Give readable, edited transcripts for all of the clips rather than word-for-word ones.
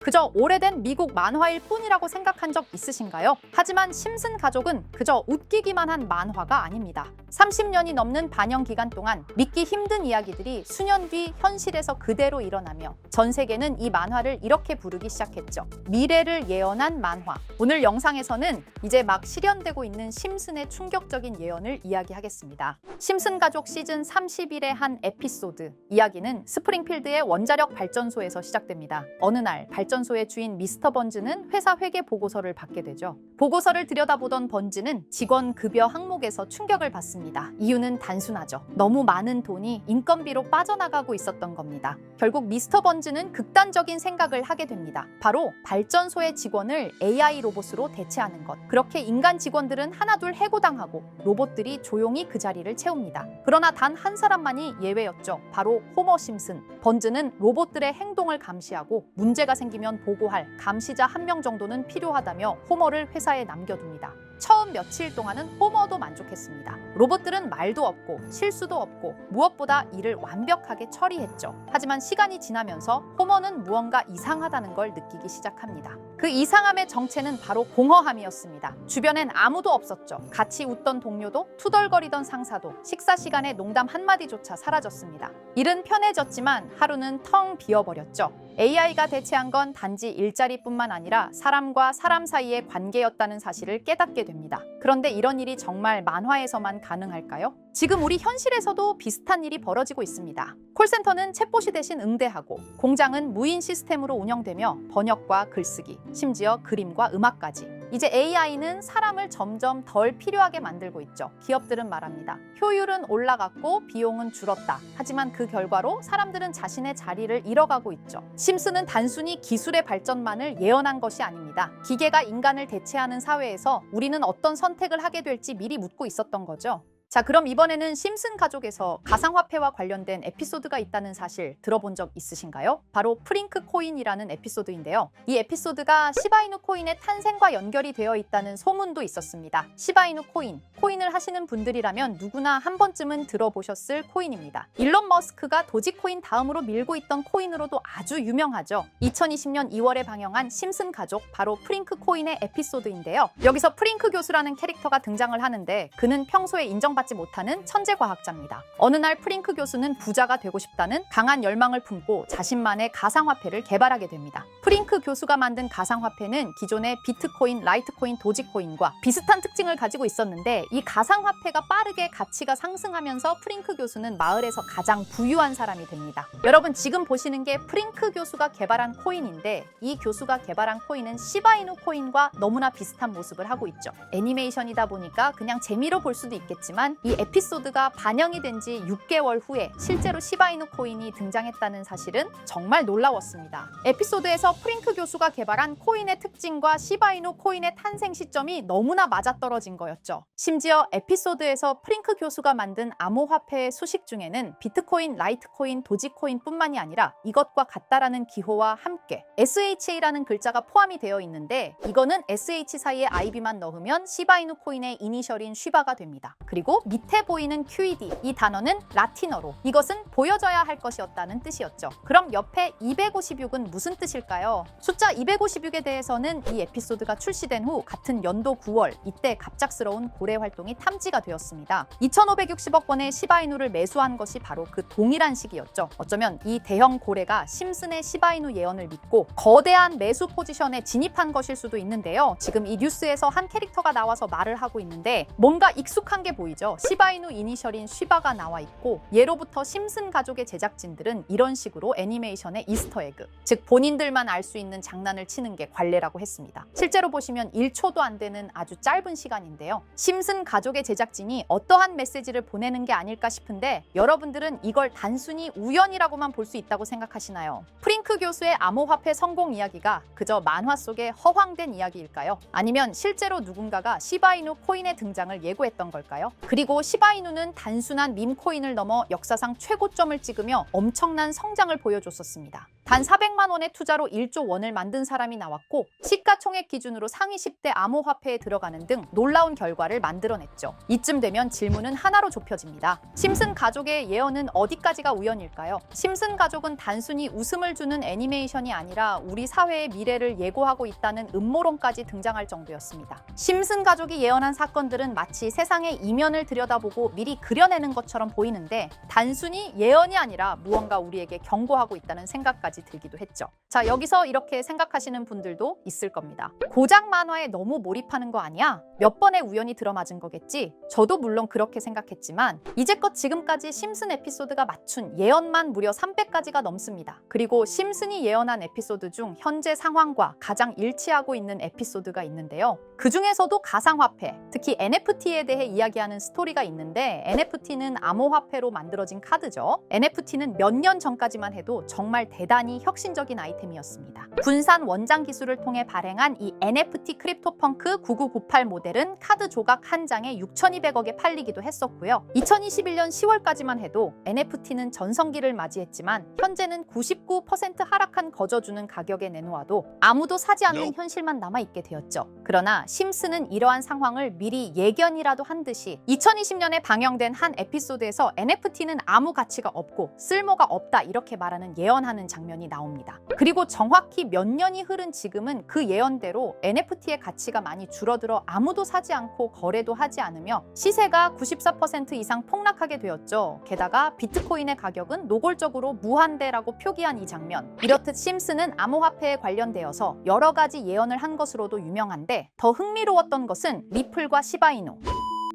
그저 오래된 미국 만화일 뿐이라고 생각한 적 있으신가요? 하지만 심슨 가족은 그저 웃기기만 한 만화가 아닙니다. 30년이 넘는 반영 기간 동안 믿기 힘든 이야기들이 수년 뒤 현실에서 그대로 일어나며 전 세계는 이 만화를 이렇게 부르기 시작했죠. 미래를 예언한 만화. 오늘 영상에서는 이제 막 실현되고 있는 심슨의 충격적인 예언을 이야기하겠습니다. 심슨 가족 시즌 31의 한 에피소드. 이야기는 스프링필드의 원자력 발전소에서 시작됩니다. 어느 날 발전소의 주인 미스터 번즈는 회사 회계 보고서를 받게 되죠. 보고서를 들여다보던 번즈는 직원 급여 항목에서 충격을 받습니다. 이유는 단순하죠. 너무 많은 돈이 인건비로 빠져나가고 있었던 겁니다. 결국 미스터 번즈는 극단적인 생각을 하게 됩니다. 바로 발전소의 직원을 AI 로봇으로 대체하는 것. 그렇게 인간 직원들은 하나둘 해고당하고 로봇들이 조용히 그 자리를 채웁니다. 그러나 단 한 사람만이 예외였죠. 바로 호머 심슨. 번즈는 로봇들의 행동을 감시하고 문제가 생기면 보고할 감시자 1명 정도는 필요하다며 호머를 회사에 남겨둡니다. 처음 며칠 동안은 호머도 만족했습니다. 로봇들은 말도 없고 실수도 없고 무엇보다 일을 완벽하게 처리했죠. 하지만 시간이 지나면서 호머는 무언가 이상하다는 걸 느끼기 시작합니다. 그 이상함의 정체는 바로 공허함이었습니다. 주변엔 아무도 없었죠. 같이 웃던 동료도, 투덜거리던 상사도, 식사 시간에 농담 한마디조차 사라졌습니다. 일은 편해졌지만 하루는 텅 비어버렸죠. AI가 대체한 건 단지 일자리뿐만 아니라 사람과 사람 사이의 관계였다는 사실을 깨닫게 됩니다. 그런데 이런 일이 정말 만화에서만 가능할까요? 지금 우리 현실에서도 비슷한 일이 벌어지고 있습니다. 콜센터는 챗봇이 대신 응대하고, 공장은 무인 시스템으로 운영되며 번역과 글쓰기, 심지어 그림과 음악까지. 이제 AI는 사람을 점점 덜 필요하게 만들고 있죠. 기업들은 말합니다. 효율은 올라갔고 비용은 줄었다. 하지만 그 결과로 사람들은 자신의 자리를 잃어가고 있죠. 심슨은 단순히 기술의 발전만을 예언한 것이 아닙니다. 기계가 인간을 대체하는 사회에서 우리는 어떤 선택을 하게 될지 미리 묻고 있었던 거죠. 자, 그럼 이번에는 심슨 가족에서 가상화폐와 관련된 에피소드가 있다는 사실 들어본 적 있으신가요? 바로 프링크 코인이라는 에피소드인데요. 이 에피소드가 시바이누 코인의 탄생과 연결이 되어 있다는 소문도 있었습니다. 시바이누 코인, 코인을 하시는 분들이라면 누구나 한 번쯤은 들어보셨을 코인입니다. 일론 머스크가 도지코인 다음으로 밀고 있던 코인으로도 아주 유명하죠. 2020년 2월에 방영한 심슨 가족, 바로 프링크 코인의 에피소드인데요. 여기서 프링크 교수라는 캐릭터가 등장을 하는데 그는 평소에 인정받지 못하는 천재 과학자입니다. 어느 날 프링크 교수는 부자가 되고 싶다는 강한 열망을 품고 자신만의 가상화폐를 개발하게 됩니다. 프링크 교수가 만든 가상화폐는 기존의 비트코인, 라이트코인, 도지코인과 비슷한 특징을 가지고 있었는데 이 가상화폐가 빠르게 가치가 상승하면서 프링크 교수는 마을에서 가장 부유한 사람이 됩니다. 여러분, 지금 보시는 게 프링크 교수가 개발한 코인인데 이 교수가 개발한 코인은 시바이누 코인과 너무나 비슷한 모습을 하고 있죠. 애니메이션이다 보니까 그냥 재미로 볼 수도 있겠지만 이 에피소드가 반영이 된 지 6개월 후에 실제로 시바이누 코인이 등장했다는 사실은 정말 놀라웠습니다. 에피소드에서 프링크 교수가 개발한 코인의 특징과 시바이누 코인의 탄생 시점이 너무나 맞아떨어진 거였죠. 심지어 에피소드에서 프링크 교수가 만든 암호화폐의 수식 중에는 비트코인, 라이트코인, 도지코인뿐만이 아니라 이것과 같다라는 기호와 함께 SHA라는 글자가 포함이 되어 있는데 이거는 SH 사이에 IB만 넣으면 시바이누 코인의 이니셜인 쉬바가 됩니다. 그리고 밑에 보이는 QED, 이 단어는 라틴어로 이것은 보여져야 할 것이었다는 뜻이었죠. 그럼 옆에 256은 무슨 뜻일까요? 숫자 256에 대해서는 이 에피소드가 출시된 후 같은 연도 9월, 이때 갑작스러운 고래 활동이 탐지가 되었습니다. 2,560억 원의 시바이누를 매수한 것이 바로 그 동일한 시기였죠. 어쩌면 이 대형 고래가 심슨의 시바이누 예언을 믿고 거대한 매수 포지션에 진입한 것일 수도 있는데요. 지금 이 뉴스에서 한 캐릭터가 나와서 말을 하고 있는데 뭔가 익숙한 게 보이죠. 시바이누 이니셜인 쉬바가 나와 있고 예로부터 심슨 가족의 제작진들은 이런 식으로 애니메이션의 이스터에그, 즉 본인들만 알 수 있는 장난을 치는 게 관례라고 했습니다. 실제로 보시면 1초도 안 되는 아주 짧은 시간인데요. 심슨 가족의 제작진이 어떠한 메시지를 보내는 게 아닐까 싶은데 여러분들은 이걸 단순히 우연이라고만 볼 수 있다고 생각하시나요? 프링크 교수의 암호화폐 성공 이야기가 그저 만화 속의 허황된 이야기일까요? 아니면 실제로 누군가가 시바이누 코인의 등장을 예고했던 걸까요? 그리고 그리고 시바이누는 단순한 밈코인을 넘어 역사상 최고점을 찍으며 엄청난 성장을 보여줬었습니다. 단 400만 원의 투자로 1조 원을 만든 사람이 나왔고 시가총액 기준으로 상위 10대 암호화폐에 들어가는 등 놀라운 결과를 만들어냈죠. 이쯤 되면 질문은 하나로 좁혀집니다. 심슨 가족의 예언은 어디까지가 우연일까요? 심슨 가족은 단순히 웃음을 주는 애니메이션이 아니라 우리 사회의 미래를 예고하고 있다는 음모론까지 등장할 정도였습니다. 심슨 가족이 예언한 사건들은 마치 세상의 이면을 들여다보고 미리 그려내는 것처럼 보이는데 단순히 예언이 아니라 무언가 우리에게 경고하고 있다는 생각까지 들기도 했죠. 자, 여기서 이렇게 생각하시는 분들도 있을 겁니다. 고작 만화에 너무 몰입하는 거 아니야? 몇 번의 우연이 들어맞은 거겠지? 저도 물론 그렇게 생각했지만 이제껏 지금까지 심슨 에피소드가 맞춘 예언만 무려 300가지가 넘습니다. 그리고 심슨이 예언한 에피소드 중 현재 상황과 가장 일치하고 있는 에피소드가 있는데요. 그 중에서도 가상화폐, 특히 NFT에 대해 이야기하는 스토리가 있는데 NFT는 암호화폐로 만들어진 카드죠. NFT는 몇 년 전까지만 해도 정말 대단히 혁신적인 아이템이었습니다. 분산 원장 기술을 통해 발행한 이 NFT 크립토펑크 9998 모델은 카드 조각 한 장에 6,200억에 팔리기도 했었고요. 2021년 10월까지만 해도 NFT는 전성기를 맞이했지만 현재는 99% 하락한 거저주는 가격에 내놓아도 아무도 사지 않는 현실만 남아있게 되었죠. 그러나 심슨은 이러한 상황을 미리 예견이라도 한 듯이 2020년에 방영된 한 에피소드에서 NFT는 아무 가치가 없고 쓸모가 없다 이렇게 말하는 예언하는 장면이 나옵니다. 그리고 정확히 몇 년이 흐른 지금은 그 예언대로 NFT의 가치가 많이 줄어들어 아무도 사지 않고 거래도 하지 않으며 시세가 94% 이상 폭락하게 되었죠. 게다가 비트코인의 가격은 노골적으로 무한대라고 표기한 이 장면. 이렇듯 심슨은 암호화폐에 관련되어서 여러 가지 예언을 한 것으로도 유명한데 더 흥미로웠던 것은 리플과 시바이누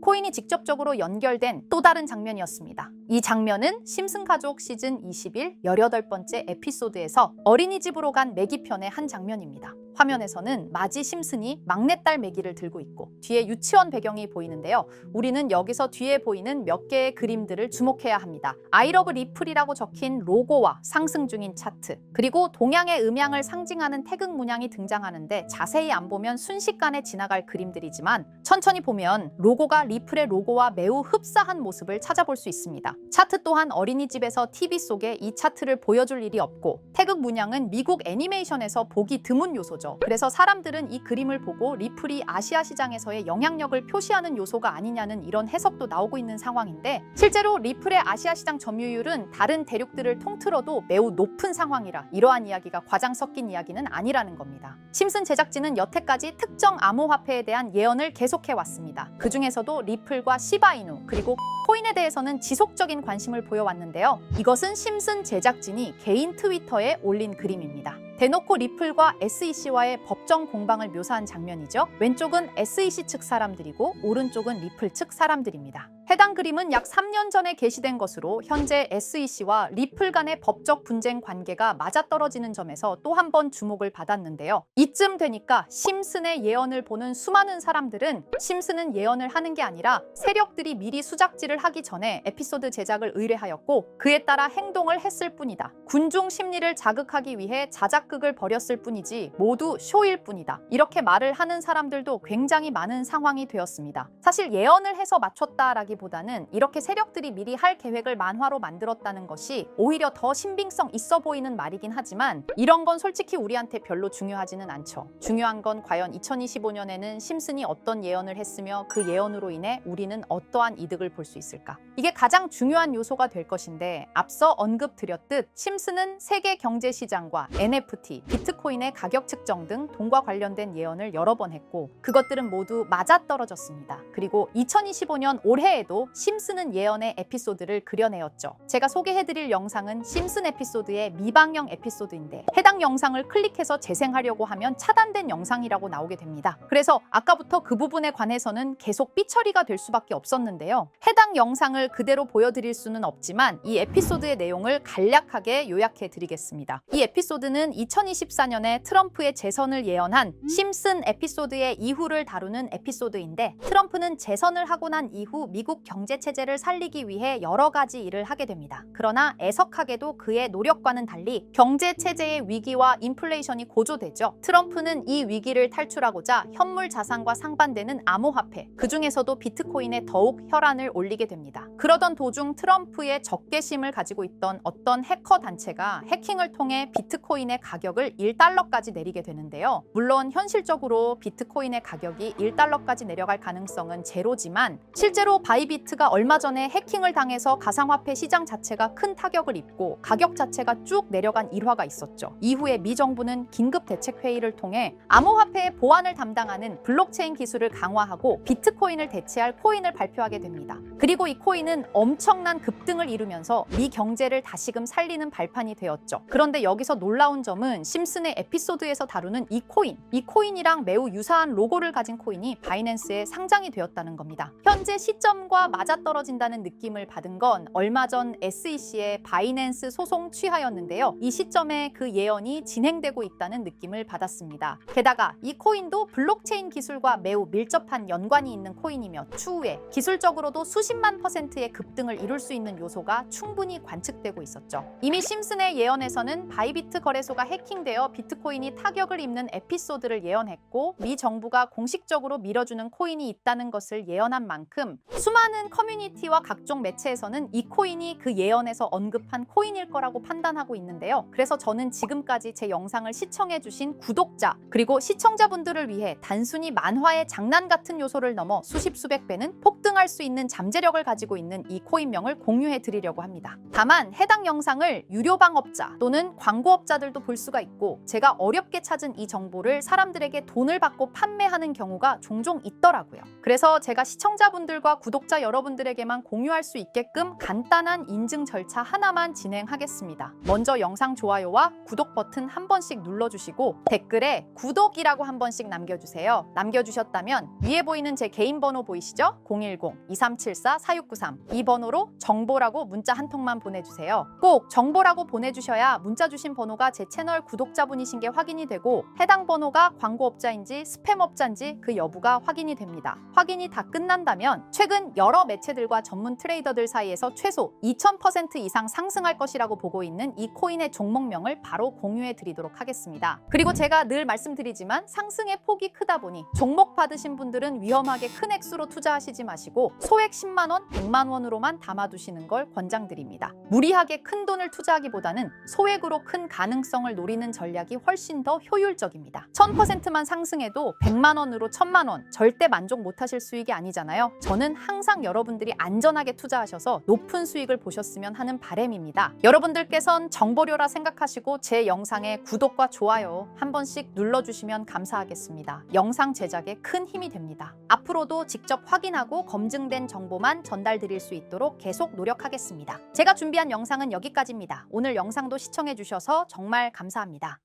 코인이 직접적으로 연결된 또 다른 장면이었습니다. 이 장면은 심슨 가족 시즌 21 18번째 에피소드에서 어린이집으로 간 매기 편의 한 장면입니다. 화면에서는 마지 심슨이 막내딸 매기를 들고 있고 뒤에 유치원 배경이 보이는데요. 우리는 여기서 뒤에 보이는 몇 개의 그림들을 주목해야 합니다. I love 리플이라고 적힌 로고와 상승 중인 차트, 그리고 동양의 음양을 상징하는 태극 문양이 등장하는데 자세히 안 보면 순식간에 지나갈 그림들이지만 천천히 보면 로고가 리플의 로고와 매우 흡사한 모습을 찾아볼 수 있습니다. 차트 또한 어린이집에서 TV 속에 이 차트를 보여줄 일이 없고 태극 문양은 미국 애니메이션에서 보기 드문 요소죠. 그래서 사람들은 이 그림을 보고 리플이 아시아 시장에서의 영향력을 표시하는 요소가 아니냐는 이런 해석도 나오고 있는 상황인데 실제로 리플의 아시아 시장 점유율은 다른 대륙들을 통틀어도 매우 높은 상황이라 이러한 이야기가 과장 섞인 이야기는 아니라는 겁니다. 심슨 제작진은 여태까지 특정 암호화폐에 대한 예언을 계속해왔습니다. 그 중에서도 리플과 시바이누 그리고 코인에 대해서는 지속적인 관심을 보여왔는데요. 이것은 심슨 제작진이 개인 트위터에 올린 그림입니다. 대놓고 리플과 SEC와의 법정 공방을 묘사한 장면이죠. 왼쪽은 SEC 측 사람들이고 오른쪽은 리플 측 사람들입니다. 해당 그림은 약 3년 전에 게시된 것으로 현재 SEC와 리플 간의 법적 분쟁 관계가 맞아떨어지는 점에서 또 한 번 주목을 받았는데요. 이쯤 되니까 심슨의 예언을 보는 수많은 사람들은 심슨은 예언을 하는 게 아니라 세력들이 미리 수작질을 하기 전에 에피소드 제작을 의뢰하였고 그에 따라 행동을 했을 뿐이다. 군중 심리를 자극하기 위해 자작극을 벌였을 뿐이지 모두 쇼일 뿐이다. 이렇게 말을 하는 사람들도 굉장히 많은 상황이 되었습니다. 사실 예언을 해서 맞췄다라기보다는 이렇게 세력들이 미리 할 계획을 만화로 만들었다는 것이 오히려 더 신빙성 있어 보이는 말이긴 하지만 이런 건 솔직히 우리한테 별로 중요하지는 않죠. 중요한 건 과연 2025년에는 심슨이 어떤 예언을 했으며 그 예언으로 인해 우리는 어떠한 이득을 볼 수 있을까? 이게 가장 중요한 요소가 될 것인데 앞서 언급드렸듯 심슨은 세계 경제 시장과 NFT, 비트코인의 가격 측정 등 돈과 관련된 예언을 여러 번 했고 그것들은 모두 맞아떨어졌습니다. 그리고 2025년 올해에도 심슨은 예언의 에피소드를 그려내었죠. 제가 소개해드릴 영상은 심슨 에피소드의 미방영 에피소드인데 해당 영상을 클릭해서 재생하려고 하면 차단된 영상이라고 나오게 됩니다. 그래서 아까부터 그 부분에 관해서는 계속 삐처리가 될 수밖에 없었는데요. 해당 영상을 그대로 보여드릴 수는 없지만 이 에피소드의 내용을 간략하게 요약해 드리겠습니다. 이 에피소드는 2024년에 트럼프의 재선을 예언한 심슨 에피소드의 이후를 다루는 에피소드인데 트럼프는 재선을 하고 난 이후 미국 미국 경제 체제를 살리기 위해 여러 가지 일을 하게 됩니다. 그러나 애석하게도 그의 노력과는 달리 경제 체제의 위기와 인플레이션이 고조되죠. 트럼프는 이 위기를 탈출하고자 현물 자산과 상반되는 암호화폐, 그 중에서도 비트코인에 더욱 혈안을 올리게 됩니다. 그러던 도중 트럼프의 적개심을 가지고 있던 어떤 해커 단체가 해킹을 통해 비트코인의 가격을 1달러까지 내리게 되는데요. 물론 현실적으로 비트코인의 가격이 1달러까지 내려갈 가능성은 제로지만 실제로 바이비트가 얼마 전에 해킹을 당해서 가상화폐 시장 자체가 큰 타격을 입고 가격 자체가 쭉 내려간 일화가 있었죠. 이후에 미 정부는 긴급 대책 회의를 통해 암호화폐의 보안을 담당하는 블록체인 기술을 강화하고 비트코인을 대체할 코인을 발표하게 됩니다. 그리고 이 코인은 엄청난 급등을 이루면서 미 경제를 다시금 살리는 발판이 되었죠. 그런데 여기서 놀라운 점은 심슨의 에피소드에서 다루는 이 코인이랑 매우 유사한 로고를 가진 코인이 바이낸스에 상장이 되었다는 겁니다. 현재 시점과 맞아떨어진다는 느낌을 받은 건 얼마 전 SEC의 바이낸스 소송 취하였는데요. 이 시점에 그 예언이 진행되고 있다는 느낌을 받았습니다. 게다가 이 코인도 블록체인 기술과 매우 밀접한 연관이 있는 코인이며 추후에 기술적으로도 수십만 %의 급등을 이룰 수 있는 요소가 충분히 관측되고 있었죠. 이미 심슨의 예언에서는 바이비트 거래소가 해킹되어 비트코인이 타격을 입는 에피소드를 예언했고 미 정부가 공식적으로 밀어주는 코인이 있다는 것을 예언한 만큼 수많은 커뮤니티와 각종 매체에서는 이 코인이 그 예언에서 언급한 코인일 거라고 판단하고 있는데요. 그래서 저는 지금까지 제 영상을 시청해주신 구독자 그리고 시청자분들을 위해 단순히 만화의 장난 같은 요소를 넘어 수십 수백 배는 폭등할 수 있는 잠재력을 가지고 있는 이 코인명을 공유해 드리려고 합니다. 다만 해당 영상을 유료방업자 또는 광고업자들도 볼 수가 있고 제가 어렵게 찾은 이 정보를 사람들에게 돈을 받고 판매하는 경우가 종종 있더라고요. 그래서 제가 시청자분들과 구독자 여러분들에게만 공유할 수 있게끔 간단한 인증 절차 하나만 진행하겠습니다. 먼저 영상 좋아요와 구독 버튼 한 번씩 눌러주시고 댓글에 구독이라고 한 번씩 남겨주세요. 남겨주셨다면 위에 보이는 제 개인 번호 보이시죠? 010-2374-4693 이 번호로 정보라고 문자 한 통만 보내주세요. 꼭 정보라고 보내주셔야 문자 주신 번호가 제 채널 구독자분이신 게 확인이 되고 해당 번호가 광고업자인지 스팸업자인지 그 여부가 확인이 됩니다. 확인이 다 끝난다면 최근 여러 매체들과 전문 트레이더들 사이에서 최소 2000% 이상 상승할 것이라고 보고 있는 이 코인의 종목명을 바로 공유해 드리도록 하겠습니다. 그리고 제가 늘 말씀드리지만 상승의 폭이 크다 보니 종목 받으신 분들은 위험하게 큰 액수로 투자하시지 마시고 소액 10만 원, 100만 원으로만 담아두시는 걸 권장드립니다. 무리하게 큰 돈을 투자하기보다는 소액으로 큰 가능성을 노리는 전략이 훨씬 더 효율적입니다. 1000%만 상승해도 100만 원으로 1000만 원 절대 만족 못하실 수익이 아니잖아요. 저는 항상 여러분들이 안전하게 투자하셔서 높은 수익을 보셨으면 하는 바람입니다. 여러분들께선 정보료라 생각하시고 제 영상에 구독과 좋아요 한 번씩 눌러주시면 감사하겠습니다. 영상 제작에 큰 힘이 됩니다. 앞으로도 직접 확인하고 검증된 정보만 전달드릴 수 있도록 계속 노력하겠습니다. 제가 준비한 영상은 여기까지입니다. 오늘 영상도 시청해주셔서 정말 감사합니다.